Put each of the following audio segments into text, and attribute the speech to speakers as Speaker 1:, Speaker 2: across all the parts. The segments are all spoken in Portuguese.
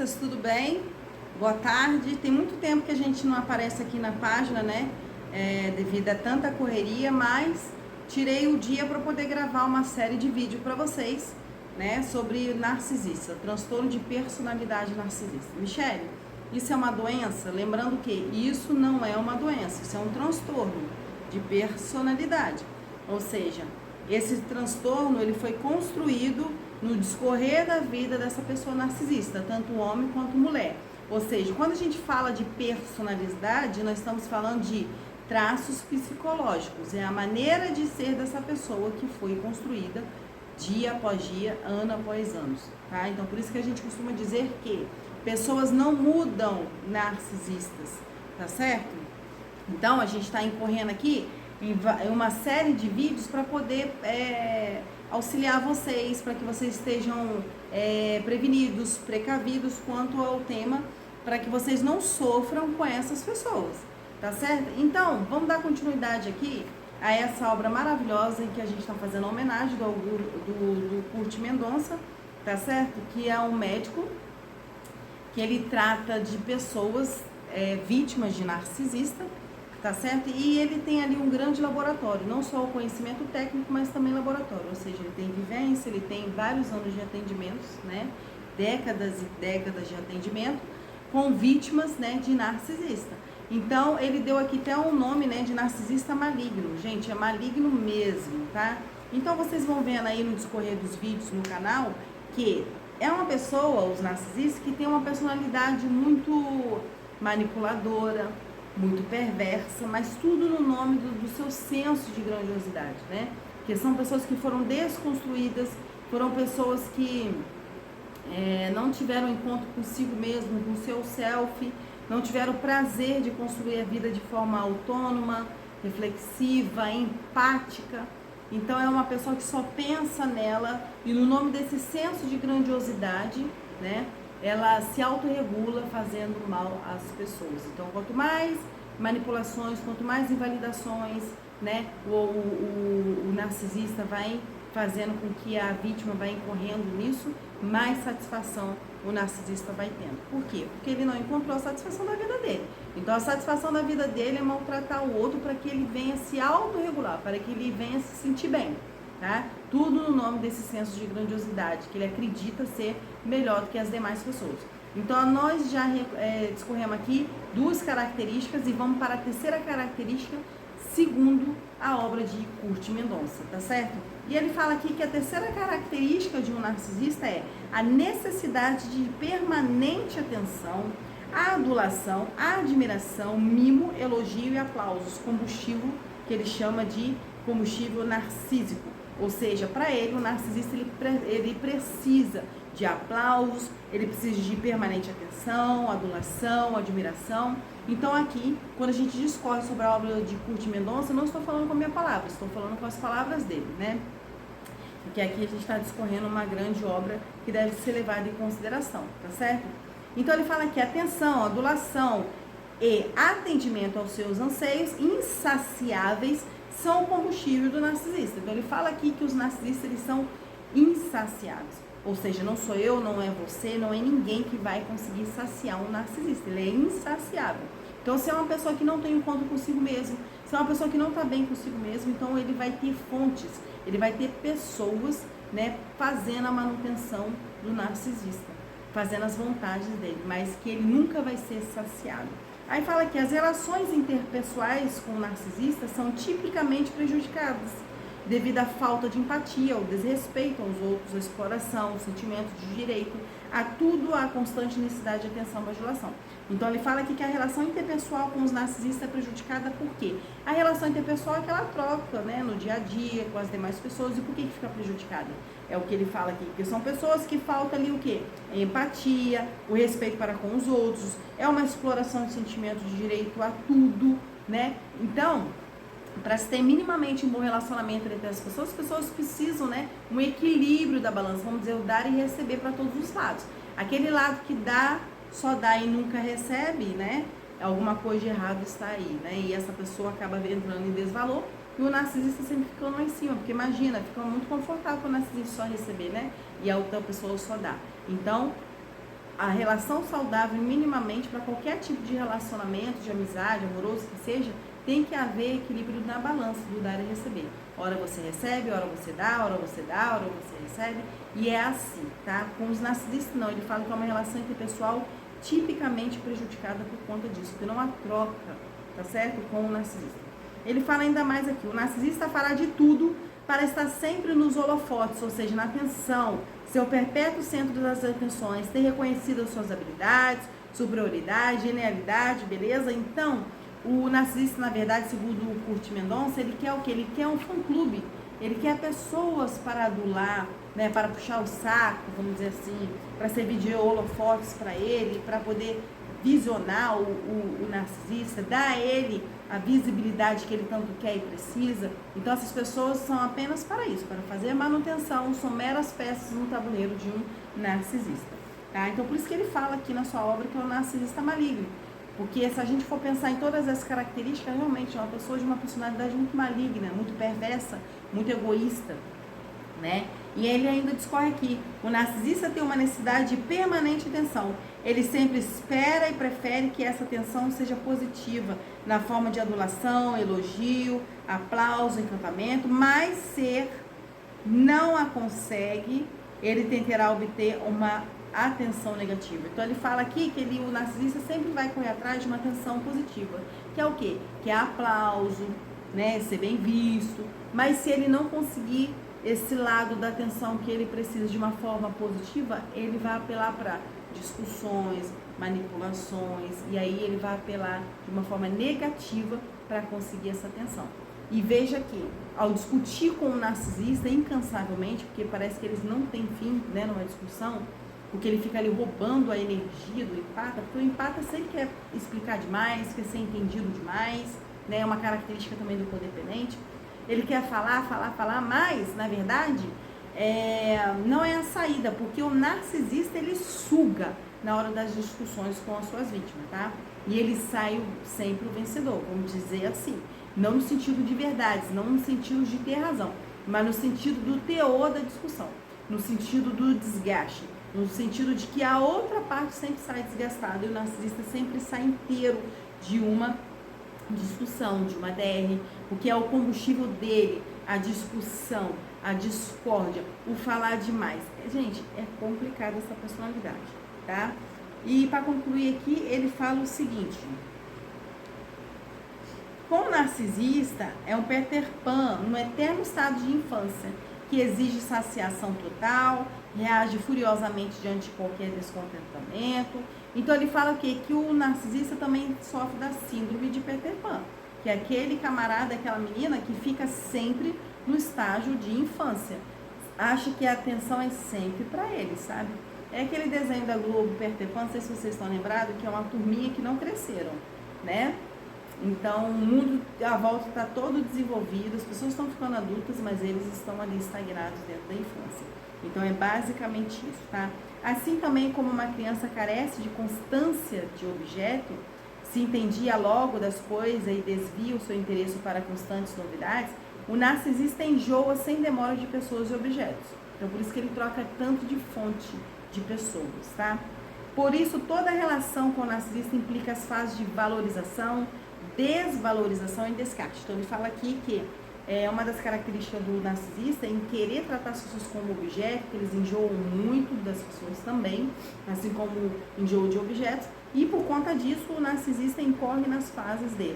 Speaker 1: narcisistas, tudo bem? Boa tarde. Tem muito tempo que a gente não aparece aqui na página, né? Devido a tanta correria, mas tirei o dia para poder gravar uma série de vídeos para vocês, né? Sobre narcisista, transtorno de personalidade narcisista. Michele, isso é uma doença? Lembrando que isso não é uma doença, isso é um transtorno de personalidade. Ou seja, esse transtorno ele foi construído no discorrer da vida dessa pessoa narcisista, tanto homem quanto mulher. Ou seja, quando a gente fala de personalidade, nós estamos falando de traços psicológicos. É a maneira de ser dessa pessoa que foi construída dia após dia, ano após ano, tá? Então, por isso que a gente costuma dizer que pessoas não mudam narcisistas, tá certo? Então, a gente está incorrendo aqui em uma série de vídeos para poder auxiliar vocês, para que vocês estejam prevenidos, precavidos quanto ao tema, para que vocês não sofram com essas pessoas, tá certo? Então, vamos dar continuidade aqui a essa obra maravilhosa em que a gente está fazendo a homenagem do Kurt Mendonça, tá certo? Que é um médico que ele trata de pessoas vítimas de narcisista, tá certo? E ele tem ali um grande laboratório, não só o conhecimento técnico, mas também laboratório, ou seja, ele tem vivência, ele tem vários anos de atendimentos, né? Décadas e décadas de atendimento com vítimas, né, de narcisista. Então, ele deu aqui até um nome, né, de narcisista maligno. Gente, é maligno mesmo, tá? Então, vocês vão vendo aí no discorrer dos vídeos no canal que é uma pessoa, os narcisistas, que tem uma personalidade muito manipuladora, muito perversa, mas tudo no nome do seu senso de grandiosidade, né? Porque são pessoas que foram desconstruídas, foram pessoas que não tiveram encontro consigo mesmo, com o seu self, não tiveram o prazer de construir a vida de forma autônoma, reflexiva, empática. Então é uma pessoa que só pensa nela e no nome desse senso de grandiosidade, né? Ela se autorregula fazendo mal às pessoas. Então, quanto mais manipulações, quanto mais invalidações, né, o narcisista vai fazendo com que a vítima vai incorrendo nisso, mais satisfação o narcisista vai tendo. Por quê? Porque ele não encontrou a satisfação da vida dele. Então, a satisfação da vida dele é maltratar o outro para que ele venha se autorregular, para que ele venha se sentir bem. Tá? Tudo no nome desse senso de grandiosidade, que ele acredita ser melhor do que as demais pessoas. Então, nós já discorremos aqui duas características e vamos para a terceira característica, segundo a obra de Kurt Mendonça, tá certo? E ele fala aqui que a terceira característica de um narcisista é a necessidade de permanente atenção, adulação, admiração, mimo, elogio e aplausos, combustível que ele chama de combustível narcísico. Ou seja, para ele, o narcisista ele precisa de aplausos, ele precisa de permanente atenção, adulação, admiração. Então aqui, quando a gente discorre sobre a obra de Kurt Mendonça, eu não estou falando com a minha palavra, estou falando com as palavras dele, né? Porque aqui a gente está discorrendo uma grande obra que deve ser levada em consideração, tá certo? Então ele fala aqui, atenção, adulação e atendimento aos seus anseios insaciáveis são o combustível do narcisista. Então ele fala aqui que os narcisistas eles são insaciáveis. Ou seja, não sou eu, não é você, não é ninguém que vai conseguir saciar um narcisista. Ele é insaciável. Então, se é uma pessoa que não tem encontro consigo mesmo, se é uma pessoa que não está bem consigo mesmo, então ele vai ter fontes, ele vai ter pessoas, né, fazendo a manutenção do narcisista, fazendo as vontades dele, mas que ele nunca vai ser saciado. Aí fala que as relações interpessoais com o narcisista são tipicamente prejudicadas devido à falta de empatia, ao desrespeito aos outros, à exploração, ao sentimento de direito, a tudo, a constante necessidade de atenção e bajulação. Então ele fala aqui que a relação interpessoal com os narcisistas é prejudicada por quê? A relação interpessoal é aquela troca, né, no dia a dia com as demais pessoas. E por que fica prejudicada? É o que ele fala aqui, porque são pessoas que falta ali o quê? A empatia, o respeito para com os outros, é uma exploração de sentimento de direito a tudo, né? Então, para se ter minimamente um bom relacionamento entre as pessoas precisam, né, um equilíbrio da balança, vamos dizer, o dar e receber para todos os lados. Aquele lado que dá, só dá e nunca recebe, né, alguma coisa de errado está aí, né, e essa pessoa acaba entrando em desvalor e o narcisista sempre ficando lá em cima, porque imagina, fica muito confortável para o narcisista só receber, né, e a outra pessoa só dá. Então, a relação saudável minimamente para qualquer tipo de relacionamento, de amizade, amoroso que seja, tem que haver equilíbrio na balança do dar e receber. Ora você recebe, ora você dá, ora você dá, ora você recebe. E é assim, tá? Com os narcisistas não, ele fala que é uma relação interpessoal tipicamente prejudicada por conta disso, porque não há troca, tá certo? Com o narcisista. Ele fala ainda mais aqui, o narcisista fará de tudo para estar sempre nos holofotes, ou seja, na atenção, ser o perpétuo centro das atenções, ter reconhecido as suas habilidades, superioridade, genialidade, beleza? Então, o narcisista, na verdade, segundo o Kurt Mendonça, ele quer o quê? Ele quer um fã-clube, ele quer pessoas para adular, né, para puxar o saco, vamos dizer assim, para servir de holofotes para ele, para poder visionar o narcisista, dar a ele a visibilidade que ele tanto quer e precisa. Então essas pessoas são apenas para isso, para fazer manutenção, são meras peças no tabuleiro de um narcisista, tá? Então por isso que ele fala aqui na sua obra que é o narcisista maligno, porque se a gente for pensar em todas as características, realmente é uma pessoa de uma personalidade muito maligna, muito perversa, muito egoísta, né? E ele ainda discorre aqui, o narcisista tem uma necessidade de permanente atenção. Ele sempre espera e prefere que essa atenção seja positiva, na forma de adulação, elogio, aplauso, encantamento, mas se não a consegue, ele tentará obter uma atenção negativa. Então ele fala aqui que o narcisista sempre vai correr atrás de uma atenção positiva, que é o quê? Que é aplauso, né? Ser bem visto, mas se ele não conseguir esse lado da atenção que ele precisa de uma forma positiva, ele vai apelar para discussões, manipulações, e aí ele vai apelar de uma forma negativa para conseguir essa atenção. E veja que, ao discutir com o narcisista incansavelmente, porque parece que eles não têm fim, né, numa discussão, porque ele fica ali roubando a energia do empata, porque o empata sempre quer explicar demais, quer ser entendido demais, né, é uma característica também do codependente. Ele quer falar, mas, na verdade, não é a saída, porque o narcisista, ele suga na hora das discussões com as suas vítimas, tá? E ele sai sempre o vencedor, vamos dizer assim. Não no sentido de verdades, não no sentido de ter razão, mas no sentido do teor da discussão, no sentido do desgaste, no sentido de que a outra parte sempre sai desgastada e o narcisista sempre sai inteiro de uma discussão, de uma DR, o que é o combustível dele, a discussão, a discórdia, o falar demais. Gente, é complicada essa personalidade, tá? E para concluir aqui, ele fala o seguinte: com o narcisista é um Peter Pan no eterno estado de infância, que exige saciação total, reage furiosamente diante de qualquer descontentamento. Então ele fala o quê? Que o narcisista também sofre da síndrome de Peter Pan, que é aquele camarada, aquela menina que fica sempre no estágio de infância, acha que a atenção é sempre para ele, sabe? É aquele desenho da Globo, Peter Pan, não sei se vocês estão lembrados, que é uma turminha que não cresceram, né? Então o mundo à volta está todo desenvolvido, as pessoas estão ficando adultas, mas eles estão ali estagnados dentro da infância. Então é basicamente isso, tá? Assim também como uma criança carece de constância de objeto, se entendia logo das coisas e desvia o seu interesse para constantes novidades, o narcisista enjoa sem demora de pessoas e objetos. Então por isso que ele troca tanto de fonte de pessoas, tá? Por isso toda relação com o narcisista implica as fases de valorização, desvalorização e descarte. Então ele fala aqui que uma das características do narcisista é em querer tratar as pessoas como objeto, que eles enjoam muito das pessoas também, assim como enjoam de objetos, e por conta disso o narcisista incorre nas fases de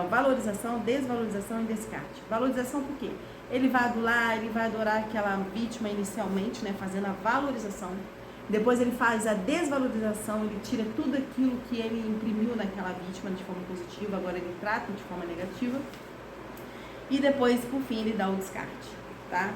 Speaker 1: valorização, desvalorização e descarte. Valorização por quê? Ele vai adular, ele vai adorar aquela vítima inicialmente, né, fazendo a valorização. Depois ele faz a desvalorização, ele tira tudo aquilo que ele imprimiu naquela vítima de forma positiva, agora ele trata de forma negativa. E depois, por fim, ele dá o descarte, tá?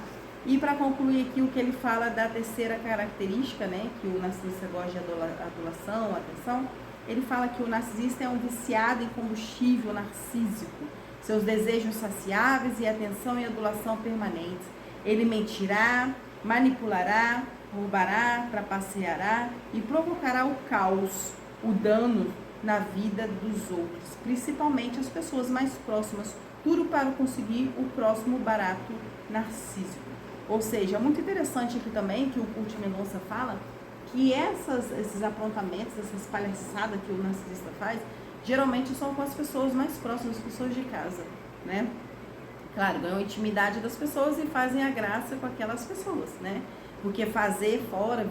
Speaker 1: E para concluir aqui o que ele fala da terceira característica, né, que o narcisista gosta de adulação, atenção, ele fala que o narcisista é um viciado em combustível narcísico, seus desejos saciáveis e atenção e adulação permanentes. Ele mentirá, manipulará, roubará, trapaceará e provocará o caos, o dano na vida dos outros, principalmente as pessoas mais próximas, tudo para conseguir o próximo barato narcísico. Ou seja, é muito interessante aqui também que o Kurt Mendonça fala que esses aprontamentos, essas palhaçadas que o narcisista faz, geralmente são com as pessoas mais próximas, as pessoas de casa, né? Claro, ganham a intimidade das pessoas e fazem a graça com aquelas pessoas, né? Porque fazer fora,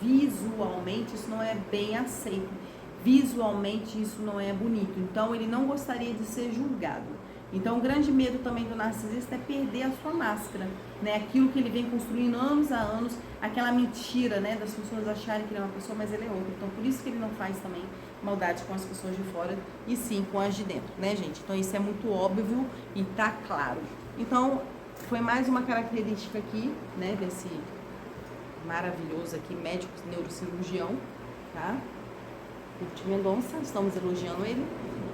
Speaker 1: visualmente, isso não é bem aceito. Visualmente, isso não é bonito. Então, ele não gostaria de ser julgado. Então, o grande medo também do narcisista é perder a sua máscara, né? Aquilo que ele vem construindo anos a anos, aquela mentira, né? Das pessoas acharem que ele é uma pessoa, mas ele é outra. Então, por isso que ele não faz também maldade com as pessoas de fora e sim com as de dentro, né, gente? Então, isso é muito óbvio e tá claro. Então, foi mais uma característica aqui, né? Desse maravilhoso aqui, médico neurocirurgião, tá? Kurt Mendonça, estamos elogiando ele,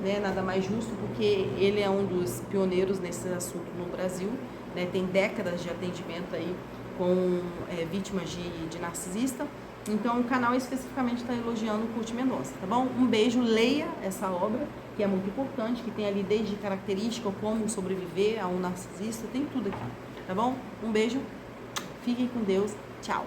Speaker 1: né? Nada mais justo porque ele é um dos pioneiros nesse assunto no Brasil, né? Tem décadas de atendimento aí com vítimas de narcisista. Então o canal especificamente está elogiando o Kurt Mendonça, tá bom? Um beijo, leia essa obra, que é muito importante, que tem ali desde característica, como sobreviver a um narcisista, tem tudo aqui, tá bom? Um beijo, fiquem com Deus, tchau!